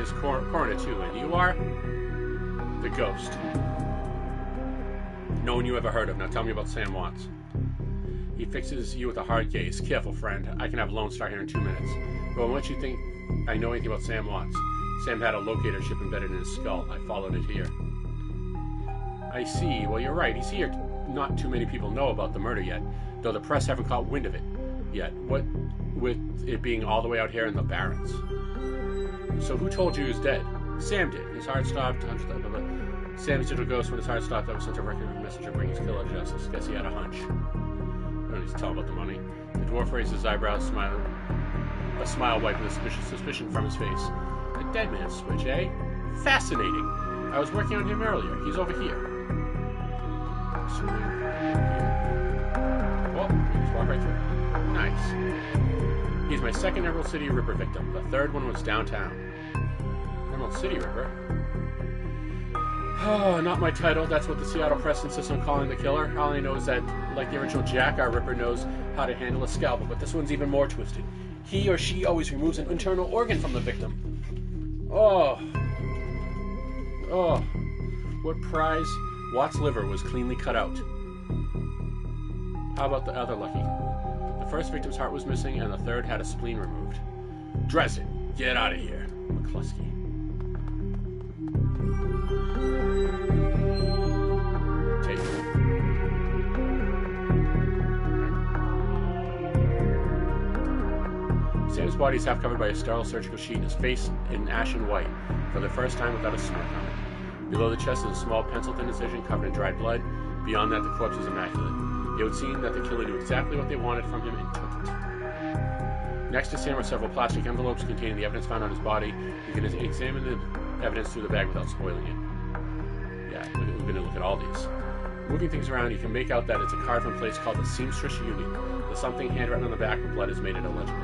his coroner too, and you are? The Ghost. No one you ever heard of. Now tell me about Sam Watts. He fixes you with a hard gaze. Careful, friend. I can have Lone Star here in 2 minutes. But what you think I know anything about Sam Watts? Sam had a locator chip embedded in his skull. I followed it here. I see. Well, you're right. He's here. Not too many people know about the murder yet, though the press haven't caught wind of it yet. What with it being all the way out here in the Barrens. So who told you he was dead? Sam did. His heart stopped. Sam's digital ghost, when his heart stopped, that was sent a record messenger bringing his killer to justice. Guess he had a hunch. I don't need to tell him about the money. The dwarf raised his eyebrows, smiling. A smile wiped the suspicion from his face. A dead man's switch, eh? Fascinating. I was working on him earlier. He's over here. Assuming here. Well, we just walk right through. Nice. He's my second Emerald City Ripper victim. The third one was downtown. Emerald City Ripper? Oh, not my title. That's what the Seattle Press insists on calling the killer. All I know is that, like the original Jack, our Ripper knows how to handle a scalpel, but this one's even more twisted. He or she always removes an internal organ from the victim. Oh. Oh. What prize? Watt's liver was cleanly cut out. How about the other lucky? The first victim's heart was missing, and the third had a spleen removed. Dresden, get out of here. McCluskey. Take it. Sam's body is half covered by a sterile surgical sheet, and his face in ashen white, for the first time without a smirk on it. Below the chest is a small pencil-thin incision covered in dried blood. Beyond that, the corpse is immaculate. It would seem that the killer knew exactly what they wanted from him and took it. Next to Sam are several plastic envelopes containing the evidence found on his body. You can examine the evidence through the bag without spoiling it. Yeah, we're going to look at all these. Moving things around, you can make out that it's a card from a place called the Seamstress Union. The something handwritten on the back with blood has made it illegible.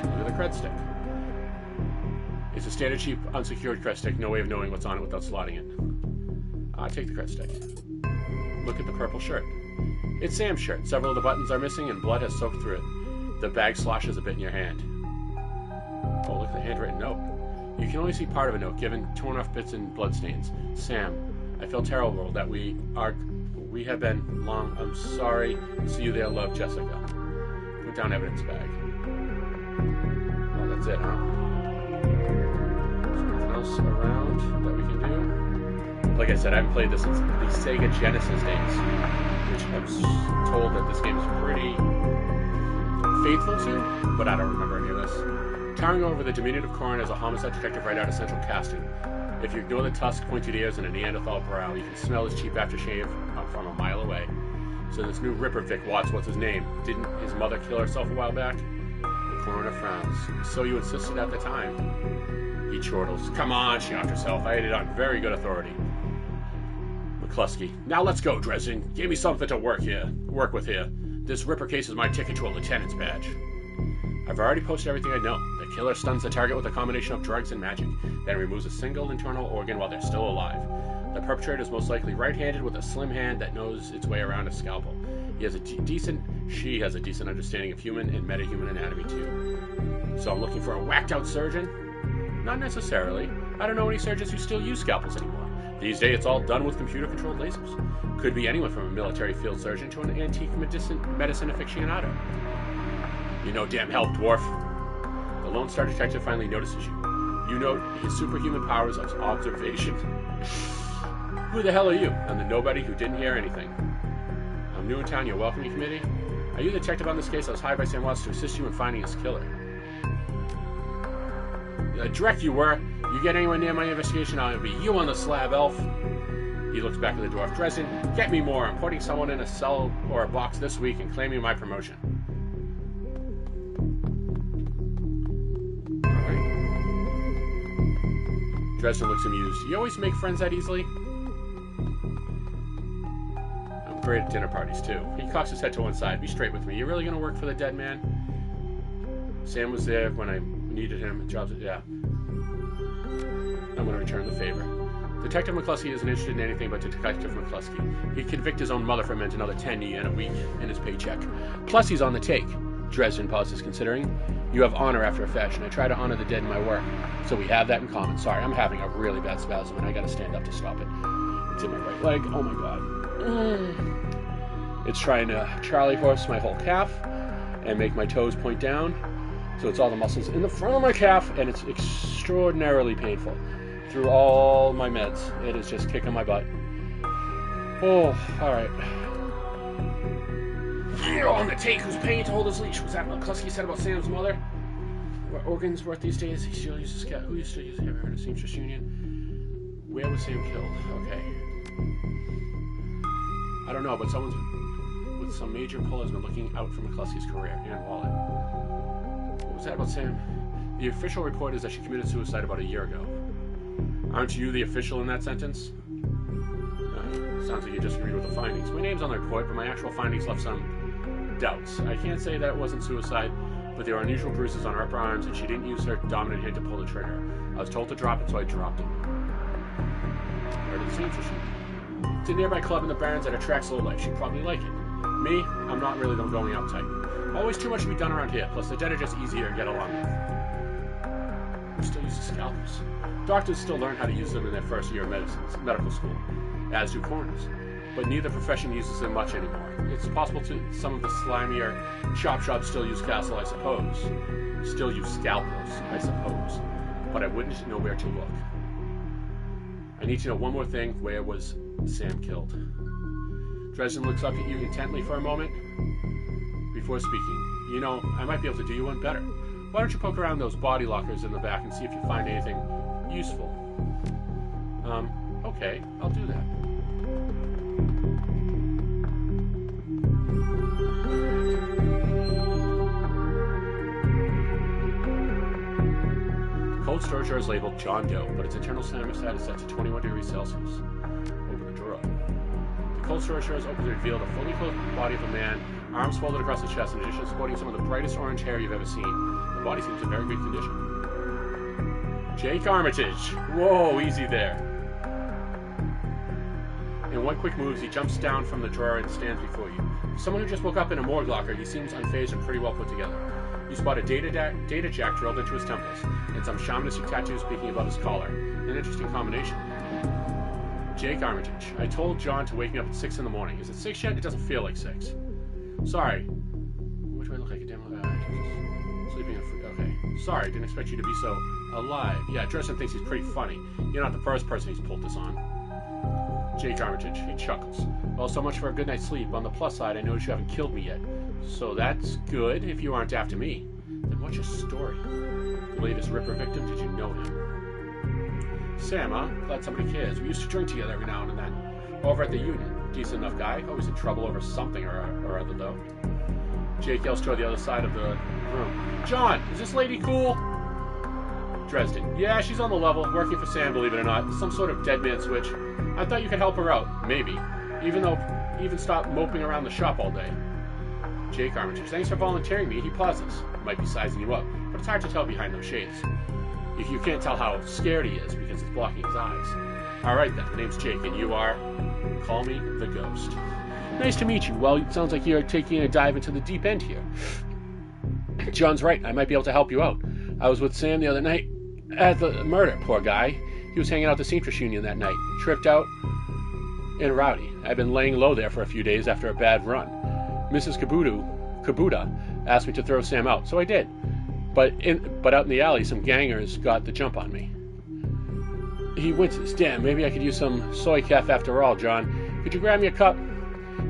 Look at the cred stick. It's a standard cheap, unsecured cred stick. No way of knowing what's on it without slotting it. Take the cred stick. Look at the purple shirt. It's Sam's shirt. Several of the buttons are missing and blood has soaked through it. The bag sloshes a bit in your hand. Oh, look at the handwritten note. You can only see part of a note, given torn off bits and bloodstains. Sam, I feel terrible that we have been long. I'm sorry. See you there, love, Jessica. Put down evidence bag. Oh, that's it, huh? Is there anything else around that we can do? Like I said, I haven't played this since the Sega Genesis days, which I was told that this game is pretty faithful to, but I don't remember any of this. Towering over the diminutive coroner is a homicide detective right out of central casting. If you ignore the tusk, pointed ears, and a Neanderthal brow, you can smell his cheap aftershave from a mile away. So this new Ripper Vic Watts, what's his name? Didn't his mother kill herself a while back? The coroner frowns. So you insisted at the time. He chortles. Come on, she offed herself. I had it on very good authority. McCluskey. Now let's go, Dresden. Give me something to work with here. This Ripper case is my ticket to a lieutenant's badge. I've already posted everything I know. The killer stuns the target with a combination of drugs and magic, then removes a single internal organ while they're still alive. The perpetrator is most likely right-handed with a slim hand that knows its way around a scalpel. She has a decent understanding of human and metahuman anatomy too. So I'm looking for a whacked-out surgeon? Not necessarily. I don't know any surgeons who still use scalpels anymore. These days it's all done with computer-controlled lasers. Could be anyone from a military field surgeon to an antique medicine aficionado. You know damn help, dwarf. The Lone Star detective finally notices you. You note his superhuman powers of observation. Who the hell are you? I'm the nobody who didn't hear anything. I'm new in town, you're welcoming committee. Are you the detective on this case? I was hired by Sam Watts to assist you in finding his killer. Direct you were. You get anywhere near my investigation, I'll be you on the slab, elf. He looks back at the dwarf. Dresden, get me more. I'm putting someone in a cell or a box this week and claiming my promotion. Dresden looks amused. You always make friends that easily? I'm great at dinner parties, too. He cocks his head to one side. Be straight with me. You really gonna work for the dead man? Sam was there when I needed him. Jobs, yeah. I'm gonna return the favor. Detective McCluskey isn't interested in anything but Detective McCluskey. He'd convict his own mother for another 10 yen a week in his paycheck. Plus he's on the take. Dresden pauses, considering. You have honor after a fashion. I try to honor the dead in my work. So we have that in common. Sorry, I'm having a really bad spasm, and I gotta stand up to stop it. It's in my right leg. Oh my god. It's trying to Charlie horse my whole calf and make my toes point down. So it's all the muscles in the front of my calf, and it's extraordinarily painful. Through all my meds, it is just kicking my butt. Oh, alright. On the take, who's paying to hold his leash? Was that what McCluskey said about Sam's mother? What organs worth these days? He still uses who used to use him in a seamstress union? Where was Sam killed? Okay. I don't know, but someone's with some major pull has been looking out for McCluskey's career and wallet. What was that about Sam? The official report is that she committed suicide about a year ago. Aren't you the official in that sentence? Sounds like you just agreed with the findings. My name's on the report, but my actual findings left some doubts. I can't say that it wasn't suicide, but there were unusual bruises on her upper arms, and she didn't use her dominant hand to pull the trigger. I was told to drop it, so I dropped it. Where did the seamstress shoot? It's a nearby club in the Barrens that attracts low life. She'd probably like it. Me, I'm not really the going out type. Always too much to be done around here, plus the dead are just easier to get along with. Who still uses scalpels? Doctors still learn how to use them in their first year of medical school, as do coroners. But neither profession uses them much anymore. It's possible some of the slimier chop shops still use scalpels, I suppose. But I wouldn't know where to look. I need to know one more thing. Where was Sam killed? Dresden looks up at you intently for a moment before speaking. You know, I might be able to do you one better. Why don't you poke around those body lockers in the back and see if you find anything useful? Okay, I'll do that. The cold storage jar is labeled John Doe, but its internal thermostat is set to 21 degrees Celsius. Open the drawer. The cold storage jar is open to reveal the fully clothed body of a man, arms folded across the chest, in addition to sporting some of the brightest orange hair you've ever seen. The body seems in very good condition. Jake Armitage! Whoa, easy there. In one quick move, he jumps down from the drawer and stands before you. For someone who just woke up in a morgue locker, he seems unfazed and pretty well put together. You spot a data jack drilled into his temples, and some shamanistic tattoos peeking above his collar. An interesting combination. Jake Armitage. I told John to wake me up at 6 in the morning. Is it 6 yet? It doesn't feel like 6. Sorry. What do I look like? A damn sleeping. Okay. Sorry, didn't expect you to be so alive. Yeah, Dresden thinks he's pretty funny. You're not the first person he's pulled this on. Jake Armitage. He chuckles. Well, so much for a good night's sleep. On the plus side, I notice you haven't killed me yet. So that's good if you aren't after me. Then what's your story? The latest Ripper victim, did you know him? Sam, huh? Glad somebody cares. We used to drink together every now and then. Over at the Union. Decent enough guy. Always in trouble over something or other, though. Jake yells toward the other side of the room. John, is this lady cool? Dresden. Yeah, she's on the level. Working for Sam, believe it or not. Some sort of dead man switch. I thought you could help her out. Maybe. Even stop moping around the shop all day. Jake Armitage. Thanks for volunteering me. He pauses. Might be sizing you up, but it's hard to tell behind those shades. You can't tell how scared he is because it's blocking his eyes. Alright then, the name's Jake, and you are... Call me the Ghost. Nice to meet you. Well, it sounds like you're taking a dive into the deep end here. John's right. I might be able to help you out. I was with Sam the other night at the murder. Poor guy. He was hanging out at the seamstress union that night. Tripped out and rowdy. I've been laying low there for a few days after a bad run. Mrs. Kabuda asked me to throw Sam out, so I did. But out in the alley, some gangers got the jump on me. He winces. Damn, maybe I could use some soy calf after all, John. Could you grab me a cup?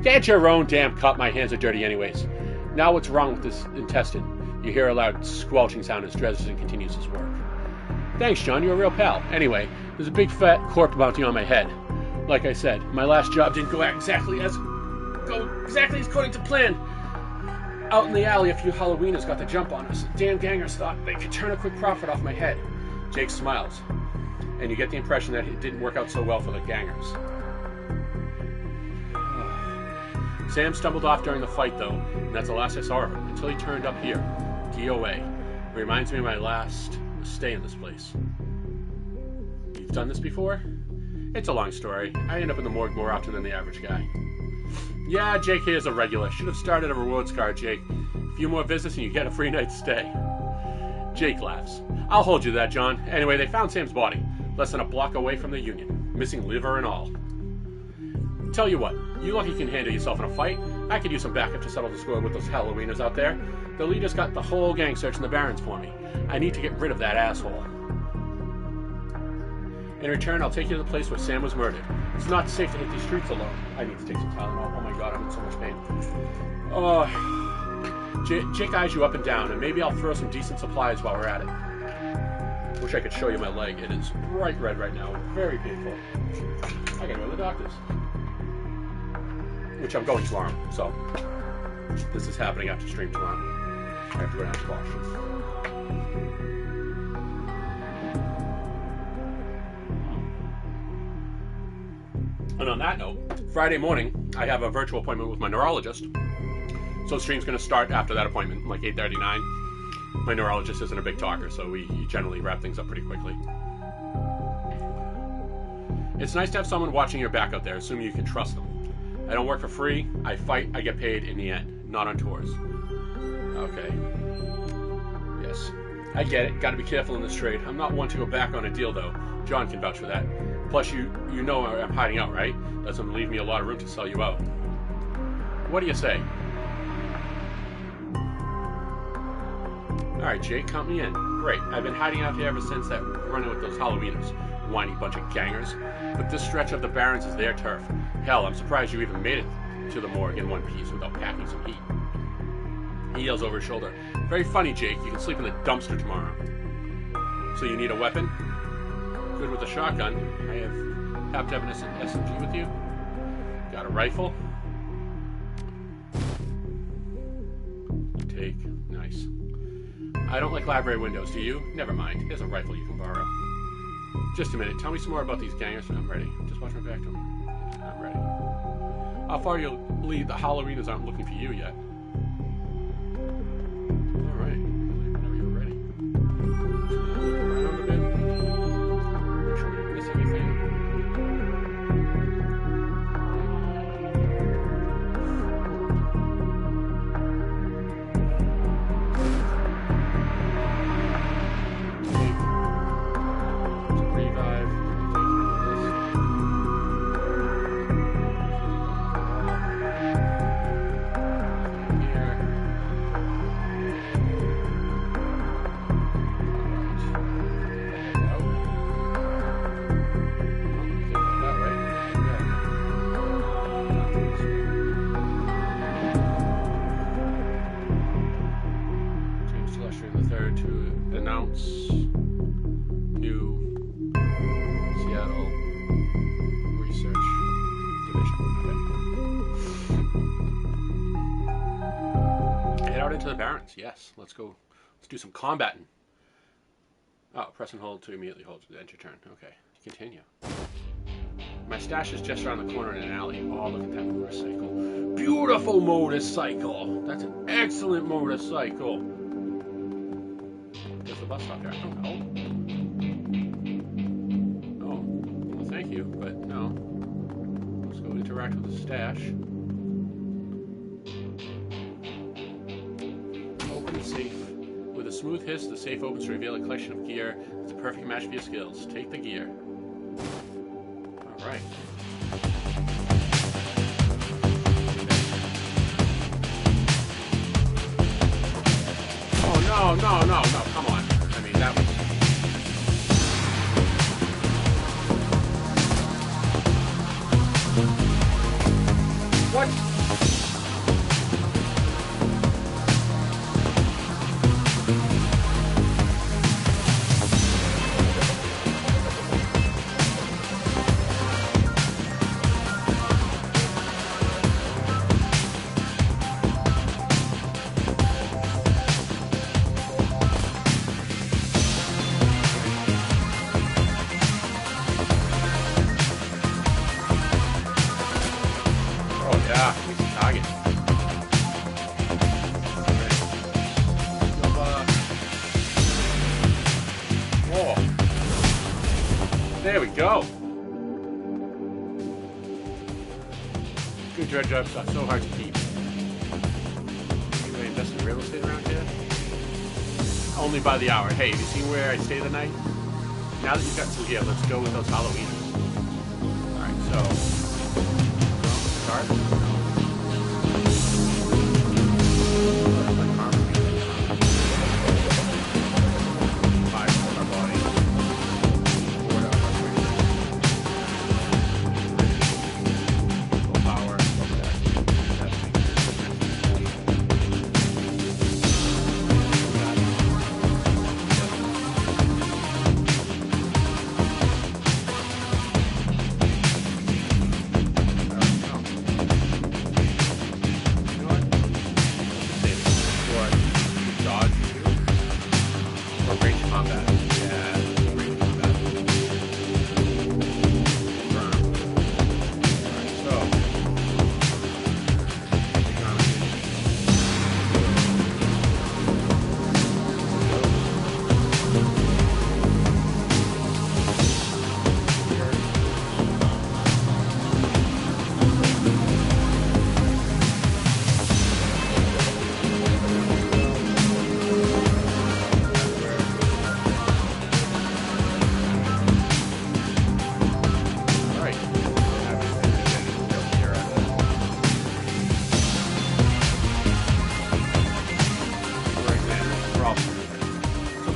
Get your own damn cup. My hands are dirty anyways. Now what's wrong with this intestine? You hear a loud squelching sound as Dresden continues his work. Thanks, John. You're a real pal. Anyway, there's a big fat corp bounty on my head. Like I said, my last job didn't go exactly as according to plan. Out in the alley, a few Halloweeners got the jump on us. Damn gangers thought they could turn a quick profit off my head. Jake smiles, and you get the impression that it didn't work out so well for the gangers. Sam stumbled off during the fight, though, and that's the last I saw of him, until he turned up here. DOA. It reminds me of my last stay in this place. You've done this before? It's a long story. I end up in the morgue more often than the average guy. Yeah, Jake here is a regular. Should have started a rewards card, Jake. A few more visits and you get a free night's stay. Jake laughs. I'll hold you to that, John. Anyway, they found Sam's body, less than a block away from the Union, missing liver and all. Tell you what, you lucky you can handle yourself in a fight. I could use some backup to settle the score with those Halloweeners out there. The leader's got the whole gang searching the Barrens for me. I need to get rid of that asshole. In return, I'll take you to the place where Sam was murdered. It's not safe to hit these streets alone. I need to take some Tylenol. Oh my god, I'm in so much pain. Jake eyes you up and down, and maybe I'll throw some decent supplies while we're at it. Wish I could show you my leg. It is bright red right now. Very painful. I gotta go to the doctor's. Which I'm going tomorrow, so this is happening after stream tomorrow. I have to go down to Boston. And on that note, Friday morning, I have a virtual appointment with my neurologist. So the stream's going to start after that appointment, like 8:39. My neurologist isn't a big talker, so we generally wrap things up pretty quickly. It's nice to have someone watching your back out there, assuming you can trust them. I don't work for free. I fight. I get paid in the end. Not on tours. Okay. Yes. I get it. Got to be careful in this trade. I'm not one to go back on a deal, though. John can vouch for that. Plus, you know I'm hiding out, right? Doesn't leave me a lot of room to sell you out. What do you say? Alright, Jake, count me in. Great. I've been hiding out here ever since that run-in with those Halloweeners. Whiny bunch of gangers. But this stretch of the Barrens is their turf. Hell, I'm surprised you even made it to the morgue in one piece without packing some heat. He yells over his shoulder. Very funny, Jake. You can sleep in the dumpster tomorrow. So you need a weapon? Good with a shotgun. I have to have an SMG with you. Got a rifle? Take. Nice. I don't like library windows, do you? Never mind. There's a rifle you can borrow. Just a minute. Tell me some more about these gangers. I'm ready. Just watch my back to them. I'm ready. How far you'll lead? The Halloweeners aren't looking for you yet. Alright. Whenever you're ready. Look around a bit. Make sure we didn't miss anything. To the Barrens, yes. Let's go. Let's do some combating. Oh, press and hold to immediately hold to end your turn. Okay, continue. My stash is just around the corner in an alley. Oh, look at that motorcycle. Beautiful motorcycle. That's an excellent motorcycle. There's the bus stop there. Oh, no. Oh, well, thank you, but no. Let's go interact with the stash. Safe. With a smooth hiss, the safe opens to reveal a collection of gear. It's a perfect match for your skills. Take the gear. Alright. Oh, no, come on. I mean, that was... What? There we go. Good dredge jobs are so hard to keep. Anybody invest in real estate around here? only by the hour. Hey, have you seen where I stay the night? Now that you've got some gear, let's go with those Halloween. Alright, so... Start.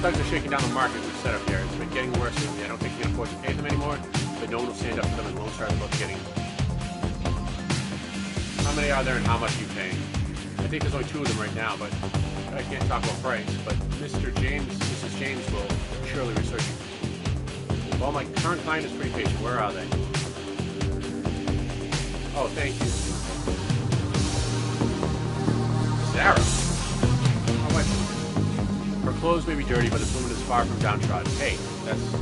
Thugs are shaking down the market we've set up here. It's been getting worse lately. I don't think you can afford to pay them anymore, but no one will stand up for them and won't start about getting them. How many are there and how much are you paying? I think there's only 2 of them right now, but I can't talk about price. But Mrs. James will surely research you. Well, my current client is pretty patient. Where are they? Oh, thank you. Sarah. My wife. Her clothes may be dirty, but this woman is far from downtrodden. Hey, that's...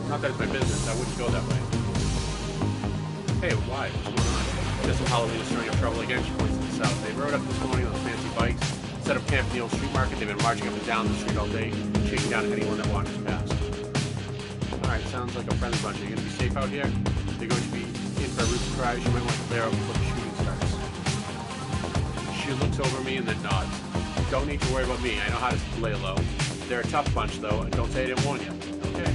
Not that it's my business. I wouldn't go that way. Hey, why? What's going on? Just some Halloween is stirring up trouble again. She points to the south. They rode up this morning on those fancy bikes, set up camp in the old street market. They've been marching up and down the street all day, shaking down anyone that wanders past. Alright, sounds like a friendly bunch. Are you going to be safe out here? They're going to be in for a rooster cry. She might want to clear out before the shooting starts. She looks over me and then nods. Don't need to worry about me. I know how to lay low. They're a tough bunch, though. Don't say I didn't warn you. Okay.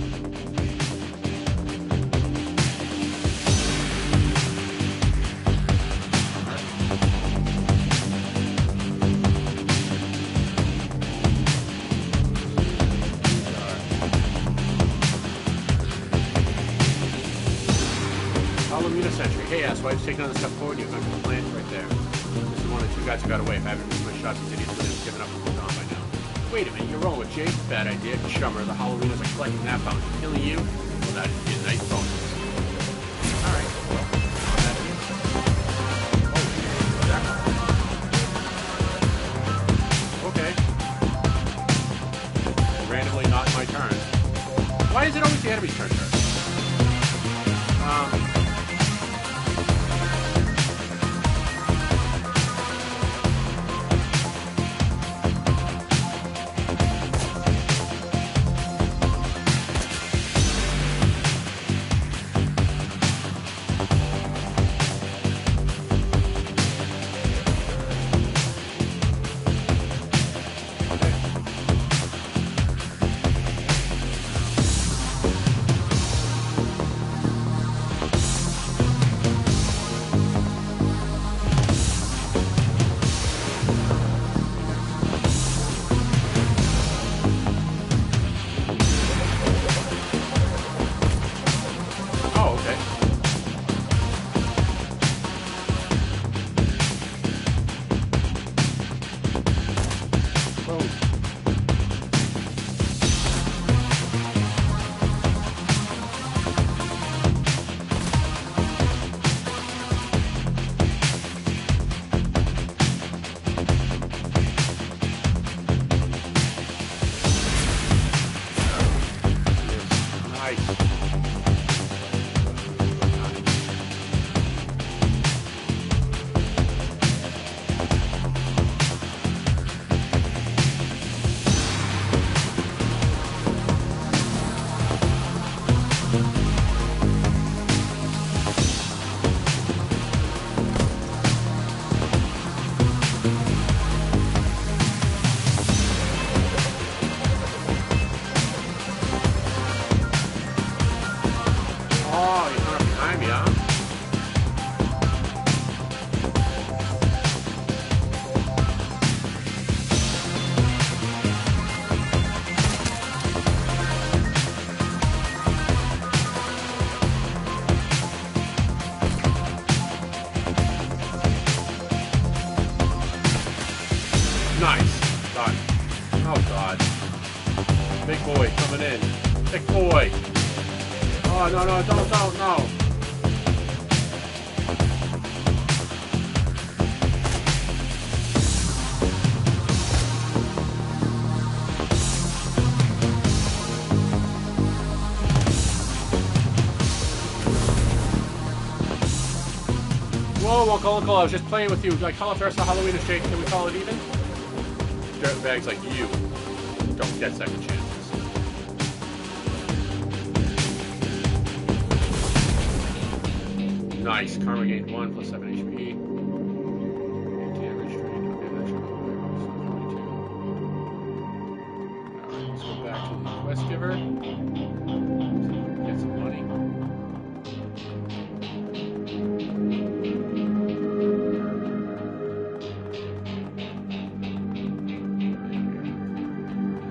Halloween Century. Hey, asswife's taking on the step forward. You're going to the plant right there. This is one of the 2 guys who got away. If I haven't missed my shots, these idiots would have given up and moved on by now. Wait a minute, you're rolling with Jake? Bad idea. Chummer, the Halloweeners are collecting that fountain. Killing you? Well, that'd be a nice bonus. Alright, well, that is. Oh, that one. Okay. Randomly not my turn. Why is it always the enemy's turn first? behind me, huh? Nice. Done. Oh, God. Big boy coming in. Big boy. Oh, no, no, don't, no. Whoa, Uncle, I was just playing with you. I call it the rest of Halloween is Jake. Can we call it even? Dirtbags like you don't get second chances. Nice. Karma gained 1 plus 7 HP. Damage drained. Okay, that's 22. Alright, let's go back to the quest giver. Get some money.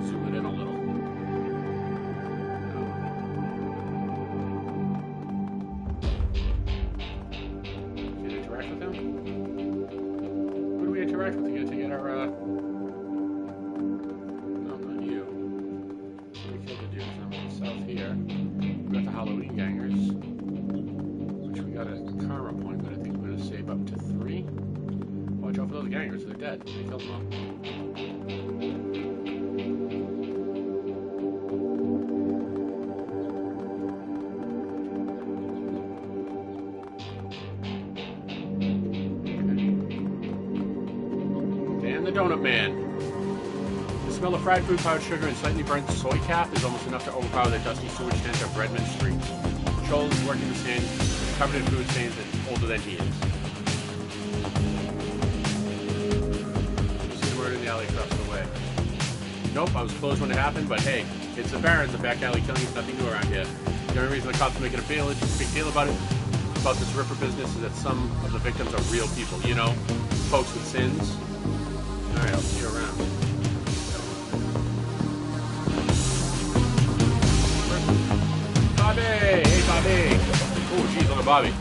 Zoom it in a little. Interact with you to get our, no, not you. We killed the dudes on the south here. We got the Halloween gangers, which we got a karma point, but I think we're going to save up to 3. Watch out for those gangers, they're dead. They killed them all. The Donut Man. The smell of fried food, powdered sugar, and slightly burnt soy cap is almost enough to overpower the dusty sewage stench of Redmond streets. Joel is working the sand, covered in food stains and older than he is. You see the word in the alley across the way. Nope, I was closed when it happened, but hey, it's the Barons. The back alley killing is nothing new around here. The only reason the cops are making a big deal about it, about this Ripper business, is that some of the victims are real people, you know, folks with sins. Alright, I'll see you around. Bobby! Hey, Bobby! Oh, jeez, look at Bobby.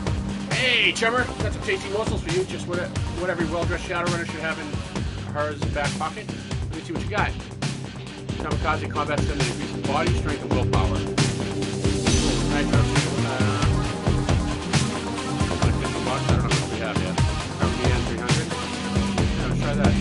Hey, Chummer! Got some tasty morsels for you. Just what every well-dressed Shadowrunner should have in her back pocket. Let me see what you got. Kamikaze combat stem that increases body strength and willpower. Nice, $50. I don't know what we have yet. RPN 300. Yeah, let's try that.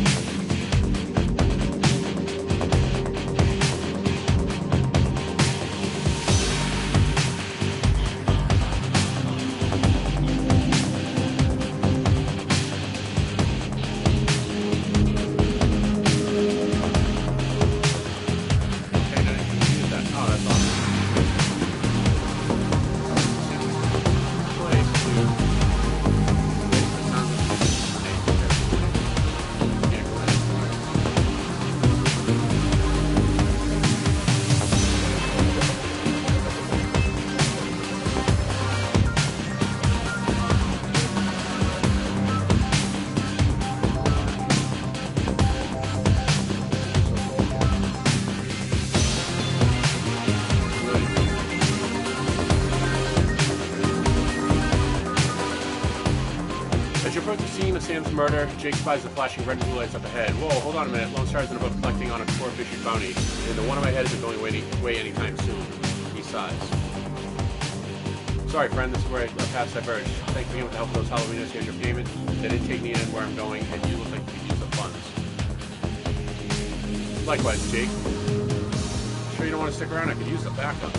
Sam's murder, Jake spies the flashing red and blue lights up ahead. Whoa, hold on a minute. Lone Star isn't above collecting on a core-issued bounty, and the one on my head isn't going away anytime soon. He sighs. Sorry, friend, this is where our paths diverge. Thanks again with the help of those Halloweeners. Here's your payment. They didn't take me in where I'm going, and you look like you could use the funds. Likewise, Jake. Sure you don't want to stick around? I could use the backup.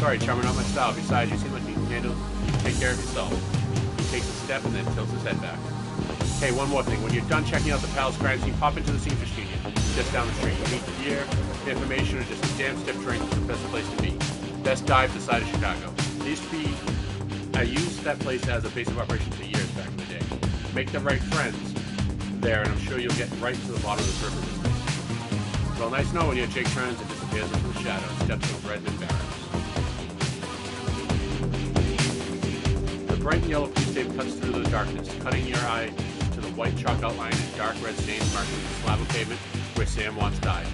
Sorry, Chummer, not my style. Besides, you seem like you can take care of yourself. He takes a step and then tilts his head back. Hey, one more thing. When you're done checking out the Pals crimes, you pop into the Seamstress Union, just down the street. You meet the gear, information, or just a damn stiff drink is the best place to be. Best dive this side of Chicago. I used that place as a base of operations for years back in the day. Make the right friends there, and I'm sure you'll get right to the bottom of this river business. Well, nice knowing you. Jake turns and disappears into the shadows, steps of Redmond Barracks. bright yellow police tape cuts through the darkness, cutting your eye to the white chalk outline and dark red stains marking the slab of pavement where Sam once died.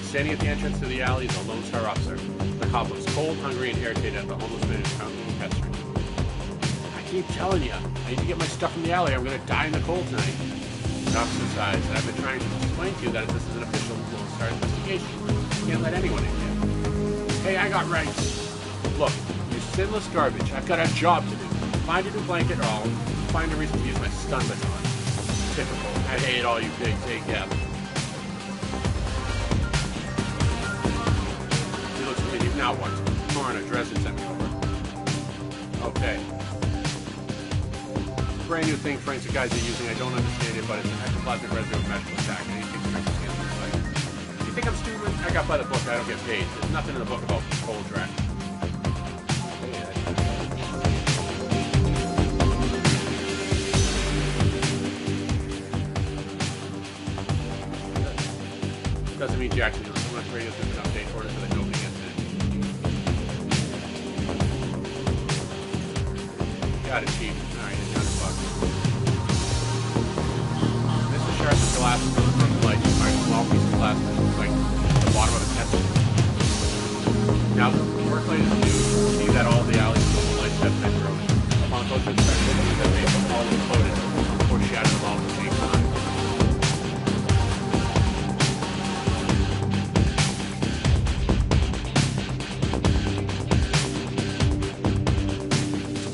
Standing at the entrance to the alley is a Lone Star officer. The cop looks cold, hungry, and irritated at the homeless man who's currently pestering. I keep telling you, I need to get my stuff from the alley. I'm going to die in the cold tonight. The officer sighs, and I've been trying to explain to you that this is an official Lone Star investigation. You can't let anyone in here. Hey, I got rights. Look, you sinless garbage. I've got a job to do. Find a new blanket, or I'll find a reason to use my stun baton. Typical. I hate all you pigs. Hey, Cap. He looks at me. Now what? Coroner Dresden sent me over. Okay. Brand new thing forensic guys are using. I don't understand it, but it's an ectoplasmic residue of magical attack. And anything to make the scan look like. You think I'm stupid? I got by the book. I don't get paid. There's nothing in the book about cold draft. Doesn't mean Jackson knows. So much radio's been an update for it so that nobody gets it. Got it, Chief. Alright, it's $100. This is sharp glass from the light. You find a small piece of glass that looks like the bottom of a pencil. Now, the work light is new. See that all the alleys and the lights have been broken. Upon closer inspection, it looks as if they all imploded or shattered them all at the same time.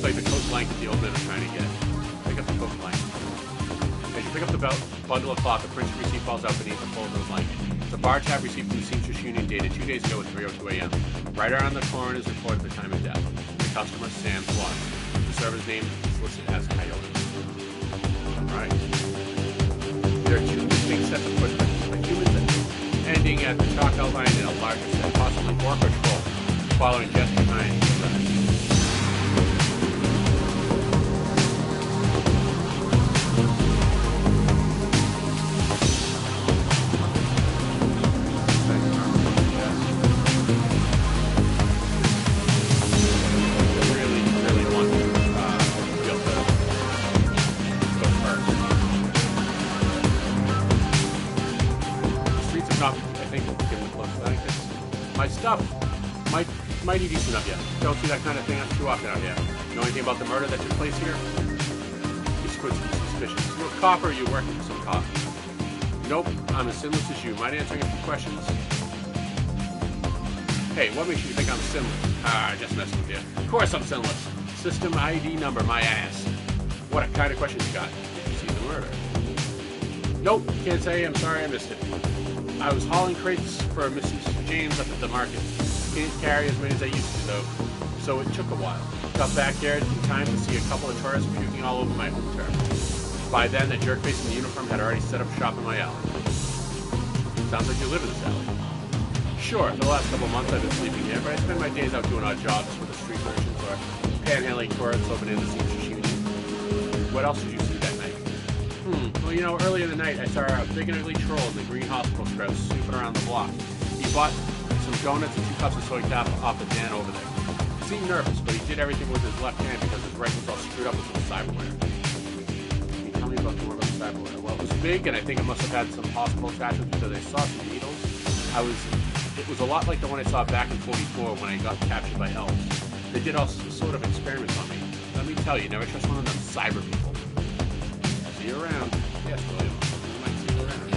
Like the coat blanket the old man was trying to get. Pick up the coat blanket. As you pick up the bundle of cloth, a printed receipt falls out beneath the fold of the blanket. The bar tab receipt from the Seamstress Union dated 2 days ago at 3:02 a.m. Right around the coroner's report of the time of death. The customer, Sam Swan. The server's name is listed as Coyote. Alright. There are two distinct sets of footprints. A human ending at the chalk outline and a larger set, possibly orc or troll, following just behind the side. My stuff mighty decent of you. Don't see that kind of thing too often out here. Know anything about the murder that took place here? He squints with suspicion. You a cop or are you working for some cop? Nope, I'm as sinless as you. Mind answering a few questions? Hey, what makes you think I'm sinless? Just messing with you. Of course I'm sinless. System ID number, my ass. What kind of questions you got? Did you see the murder? Nope, can't say. I'm sorry I missed it. I was hauling crates for Mrs. James up at the market. Can't carry as many as I used to, though, so it took a while. Got back here in time to see a couple of tourists puking all over my home turf. By then, the jerkface in the uniform had already set up shop in my alley. Sounds like you live in this alley. Sure, for the last couple of months I've been sleeping here, but I spend my days out doing odd jobs for the street merchants or panhandling tourists over in the Seamstress Union. What else did you see that night? Well, you know, earlier in the night I saw a big and ugly troll in the green hospital scrub snooping around the block. He bought some donuts and 2 cups of soy tap off the den over there. He seemed nervous, but he did everything with his left hand because his right was all screwed up with some cyberware. Can you tell me more about the cyberware? Well, it was big, and I think it must have had some hospital attachments because I saw some needles. It was a lot like the one I saw back in 44 when I got captured by elves. They did all sort of experiments on me. Let me tell you, never trust one of them cyber people. See you around. Yes, William. I might see you around.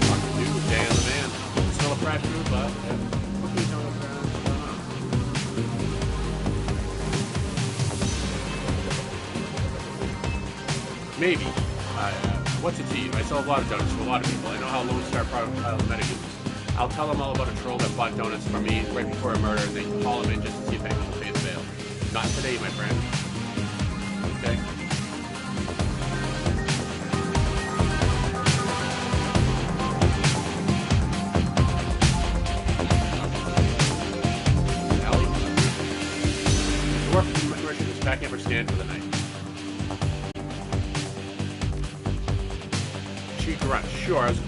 Fucking dude, Dan the man. Still a fresh food, but what can you tell me what's going on? Maybe. What's it to you? I sell a lot of donuts to a lot of people. I know how Lone Star medic is. I'll tell them all about a troll that bought donuts from me right before a murder, and they can call him in just to see if anyone will pay the bail. Not today, my friend. Okay? Allie? The work from my merchant is packing up her stand for the night. She grunts. Sure, I was